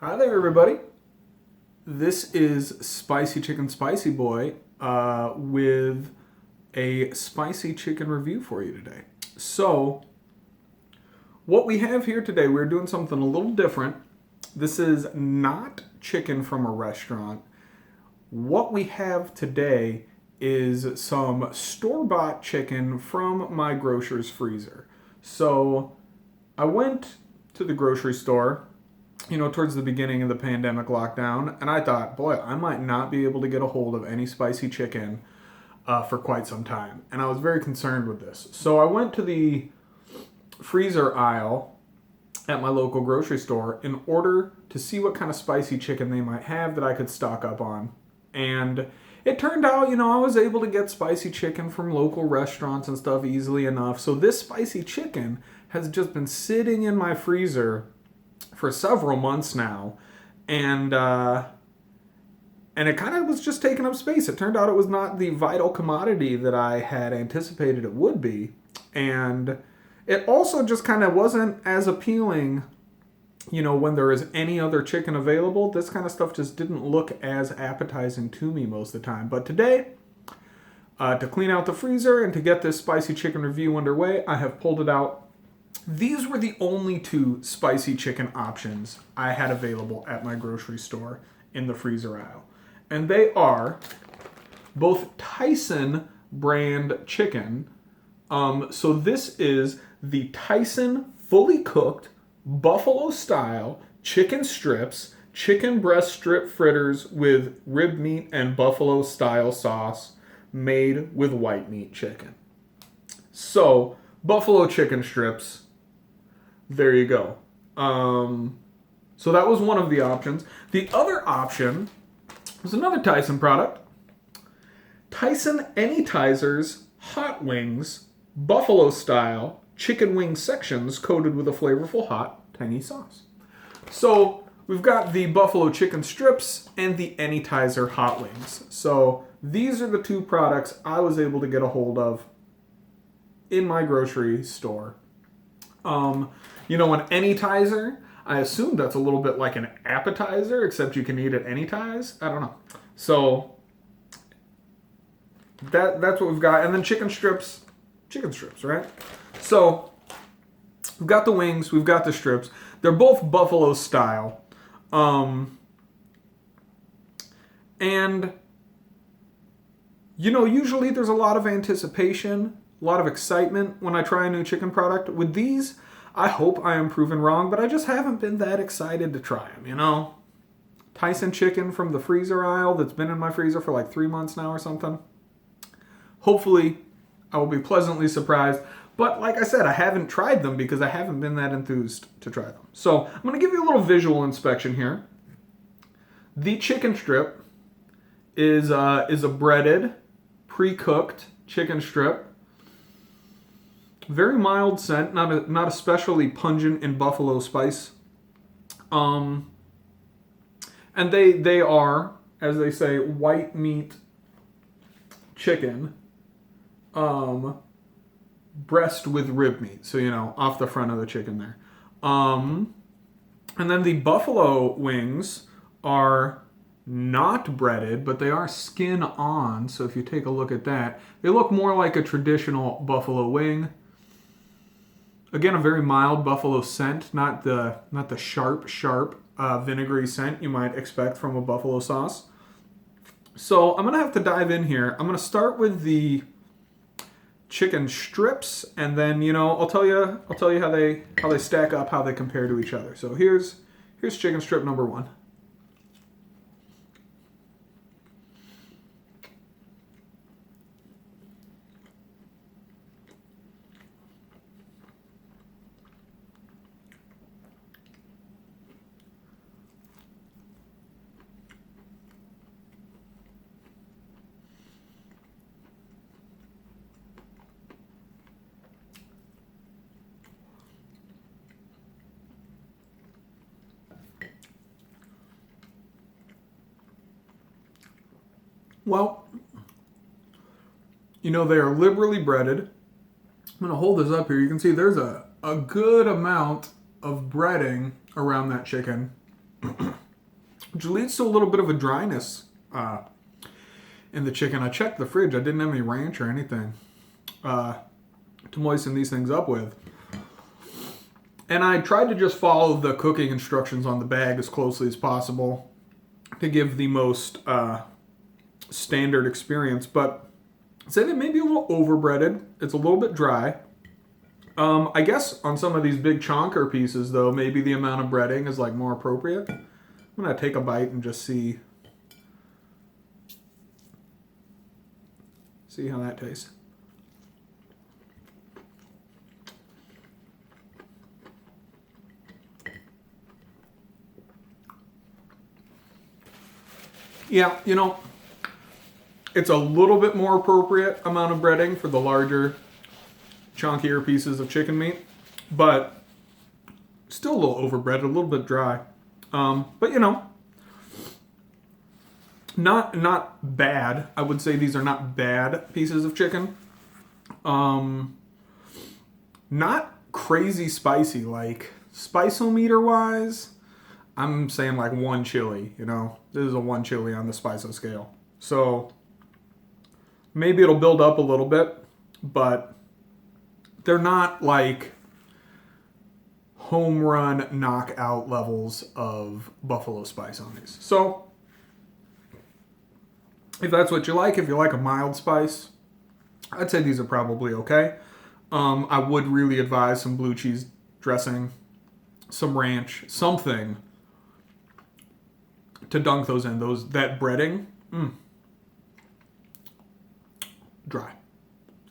Hi there, everybody. This is Spicy Chicken Spicy Boy with a spicy chicken review for you today. So, what we have here today, we're doing something a little different. This is not chicken from a restaurant. What we have today is some store-bought chicken from my grocer's freezer. So, I went to the grocery store towards the beginning of the pandemic lockdown, and I thought, boy, I might not be able to get a hold of any spicy chicken for quite some time. And I was very concerned with this. So I went to the freezer aisle at my local grocery store in order to see what kind of spicy chicken they might have that I could stock up on. And it turned out, I was able to get spicy chicken from local restaurants and stuff easily enough. So this spicy chicken has just been sitting in my freezer for several months now, and it kind of was just taking up space. It turned out it was not the vital commodity that I had anticipated it would be, and it also just kind of wasn't as appealing. When there is any other chicken available, this kind of stuff just didn't look as appetizing to me most of the time. But today, to clean out the freezer and to get this spicy chicken review underway, I have pulled it out. These were the only two spicy chicken options I had available at my grocery store in the freezer aisle. And they are both Tyson brand chicken. So this is the Tyson fully cooked buffalo style chicken strips, chicken breast strip fritters with rib meat and buffalo style sauce made with white meat chicken. So buffalo chicken strips. There you go. So that was one of the options. The other option was another Tyson product. Tyson Anytizers Hot Wings, Buffalo Style, chicken wing sections coated with a flavorful hot, tangy sauce. So we've got the buffalo chicken strips and the Anytizer Hot Wings. So these are the two products I was able to get a hold of in my grocery store. An Anytizer, I assume that's a little bit like an appetizer, except you can eat it anytize. I don't know. So that's what we've got. And then chicken strips, right? So we've got the wings, we've got the strips. They're both buffalo style. And usually there's a lot of anticipation, a lot of excitement when I try a new chicken product. With these, I hope I am proven wrong, but I just haven't been that excited to try them, Tyson chicken from the freezer aisle that's been in my freezer for like 3 months now or something. Hopefully, I will be pleasantly surprised. But like I said, I haven't tried them because I haven't been that enthused to try them. So I'm going to give you a little visual inspection here. The chicken strip is a breaded, pre-cooked chicken strip. Very mild scent, not especially pungent in buffalo spice. And they are, as they say, white meat chicken, breast with rib meat. So, off the front of the chicken there. And then the buffalo wings are not breaded, but they are skin on. So if you take a look at that, they look more like a traditional buffalo wing. Again, a very mild buffalo scent, not the sharp vinegary scent you might expect from a buffalo sauce. So I'm gonna have to dive in here. I'm gonna start with the chicken strips, and then I'll tell you how they stack up, how they compare to each other. So here's chicken strip number one. Well, they are liberally breaded. I'm going to hold this up here. You can see there's a good amount of breading around that chicken. which leads to a little bit of a dryness in the chicken. I checked the fridge. I didn't have any ranch or anything to moisten these things up with. And I tried to just follow the cooking instructions on the bag as closely as possible to give the most standard experience. But I'd say they may be a little overbreaded. It's a little bit dry. I guess on some of these big chonker pieces, though, maybe the amount of breading is like more appropriate. I'm going to take a bite and just see how that tastes. Yeah, it's a little bit more appropriate amount of breading for the larger, chunkier pieces of chicken meat, but still a little overbreaded, a little bit dry. But not bad. I would say these are not bad pieces of chicken. Not crazy spicy, like spisometer wise. I'm saying like 1 chili, This is a 1 chili on the spiso scale. So maybe it'll build up a little bit, but they're not like home run knockout levels of buffalo spice on these. So if that's what you like, if you like a mild spice, I'd say these are probably okay. I would really advise some blue cheese dressing, some ranch, something to dunk those in. That breading, dry.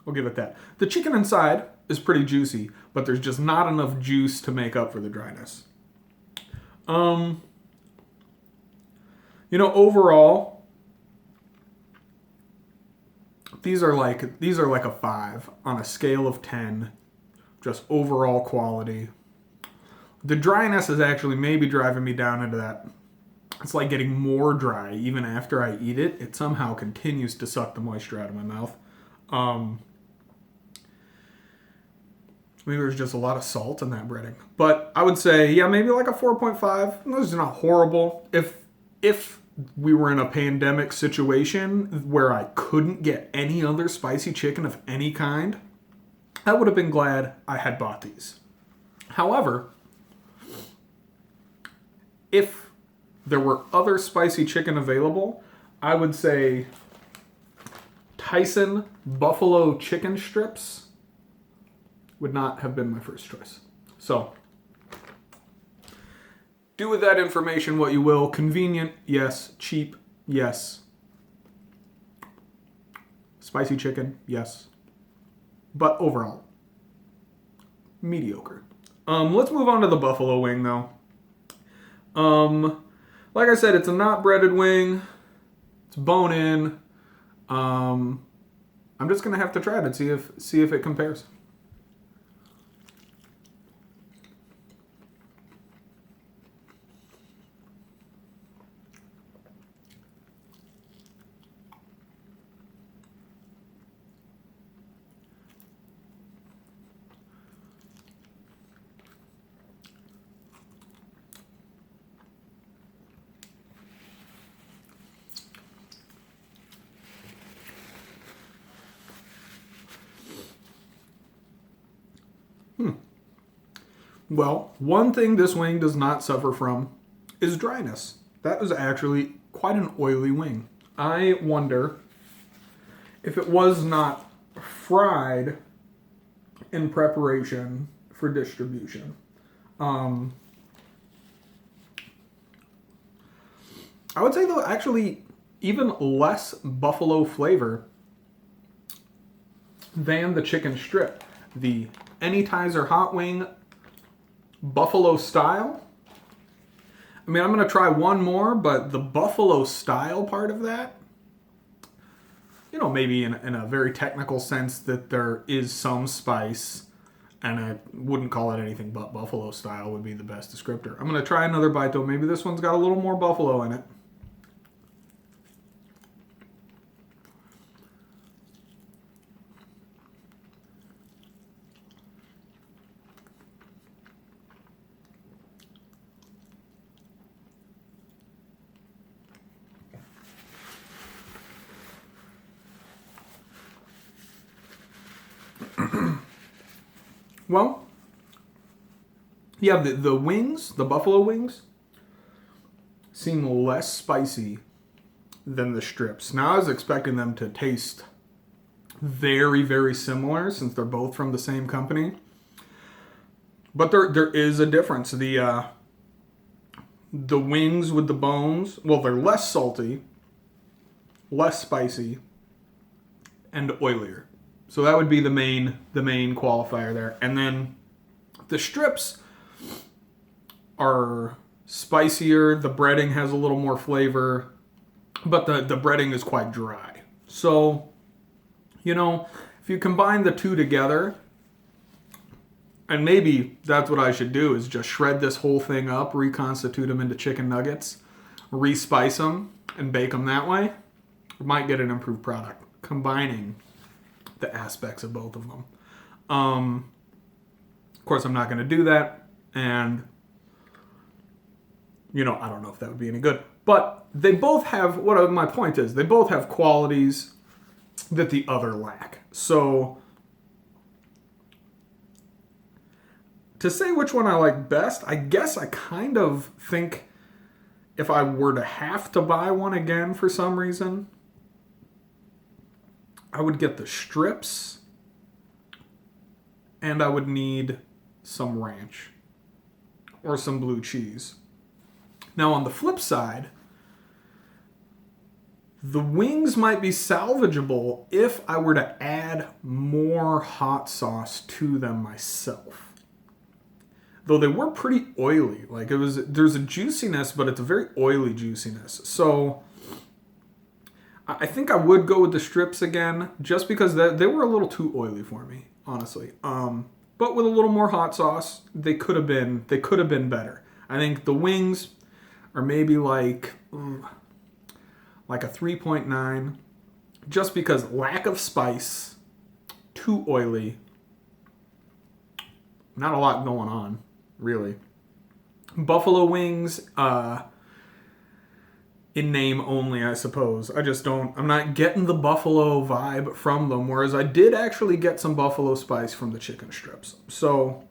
I'll give it that. The chicken inside is pretty juicy, but there's just not enough juice to make up for the dryness. Overall, these are like a 5 on a scale of 10, just overall quality. The dryness is actually maybe driving me down into that. It's like getting more dry even after I eat it. It somehow continues to suck the moisture out of my mouth. Maybe there's just a lot of salt in that breading. But I would say, maybe like a 4.5. Those are not horrible. If we were in a pandemic situation where I couldn't get any other spicy chicken of any kind, I would have been glad I had bought these. However, if there were other spicy chicken available, I would say Tyson buffalo chicken strips would not have been my first choice. So, do with that information what you will. Convenient, yes. Cheap, yes. Spicy chicken, yes. But overall, mediocre. Let's move on to the buffalo wing, though. Like I said, it's a not breaded wing. It's bone in. I'm just gonna have to try it and see if it compares. Well, one thing this wing does not suffer from is dryness. That is actually quite an oily wing. I wonder if it was not fried in preparation for distribution. I would say, though, actually even less buffalo flavor than the chicken strip. The Anytizer hot wing buffalo style. I mean, I'm going to try one more, but the buffalo style part of that, maybe in a very technical sense that there is some spice, and I wouldn't call it anything but buffalo style would be the best descriptor. I'm going to try another bite, though. Maybe this one's got a little more buffalo in it. Well, yeah, the wings, the buffalo wings, seem less spicy than the strips. Now, I was expecting them to taste very, very similar since they're both from the same company. But there is a difference. The wings with the bones, well, they're less salty, less spicy, and oilier. So that would be the main qualifier there. And then the strips are spicier. The breading has a little more flavor, but the breading is quite dry. So, if you combine the two together, and maybe that's what I should do, is just shred this whole thing up, reconstitute them into chicken nuggets, respice them, and bake them that way, we might get an improved product, combining the aspects of both of them. Of course, I'm not going to do that, and, I don't know if that would be any good. But they both have, what my point is, they both have qualities that the other lack. So, to say which one I like best, I guess I kind of think if I were to have to buy one again for some reason, I would get the strips, and I would need some ranch or some blue cheese. Now, on the flip side, the wings might be salvageable if I were to add more hot sauce to them myself. Though they were pretty oily. There's a juiciness, but it's a very oily juiciness. So I think I would go with the strips again, just because they were a little too oily for me, honestly. But with a little more hot sauce, they could have been better. I think the wings are maybe like a 3.9, just because lack of spice, too oily, not a lot going on, really. Buffalo wings, in name only, I suppose. I'm not getting the buffalo vibe from them, whereas I did actually get some buffalo spice from the chicken strips. So,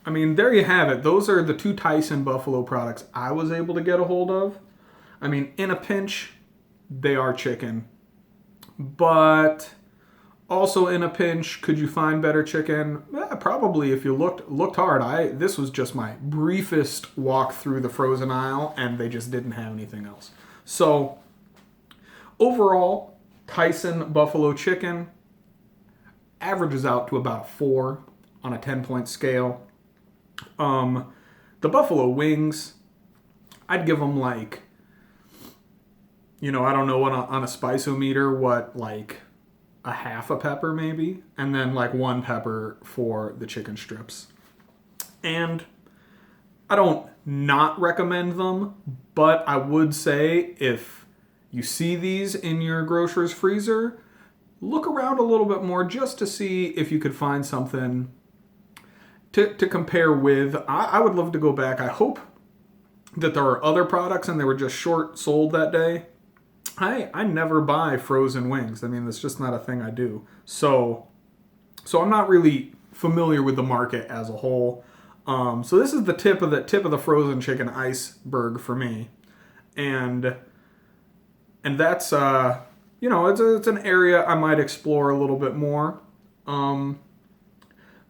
there you have it. Those are the two Tyson buffalo products I was able to get a hold of. In a pinch, they are chicken. But also in a pinch, could you find better chicken? Yeah, probably if you looked hard. This was just my briefest walk through the frozen aisle, and they just didn't have anything else. So overall, Tyson buffalo chicken averages out to about a 4 on a 10-point scale. The buffalo wings, I'd give them I don't know, on a spice-o-meter, a half a pepper maybe, and then 1 pepper for the chicken strips. And I don't not recommend them, but I would say if you see these in your grocer's freezer, look around a little bit more just to see if you could find something to compare with. I would love to go back. I hope that there are other products and they were just short sold that day. I never buy frozen wings. That's just not a thing I do. So I'm not really familiar with the market as a whole. So this is the tip of the frozen chicken iceberg for me, and that's it's an area I might explore a little bit more.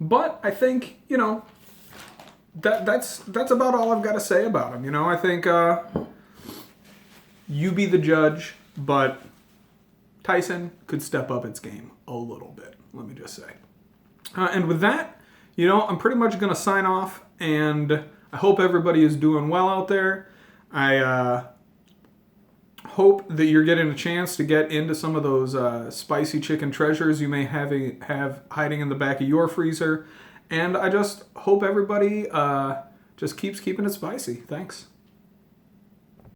But I think that's about all I've got to say about them. I think. You be the judge, but Tyson could step up its game a little bit, let me just say. And with that, I'm pretty much going to sign off, and I hope everybody is doing well out there. I hope that you're getting a chance to get into some of those spicy chicken treasures you may have hiding in the back of your freezer. And I just hope everybody just keeps keeping it spicy. Thanks.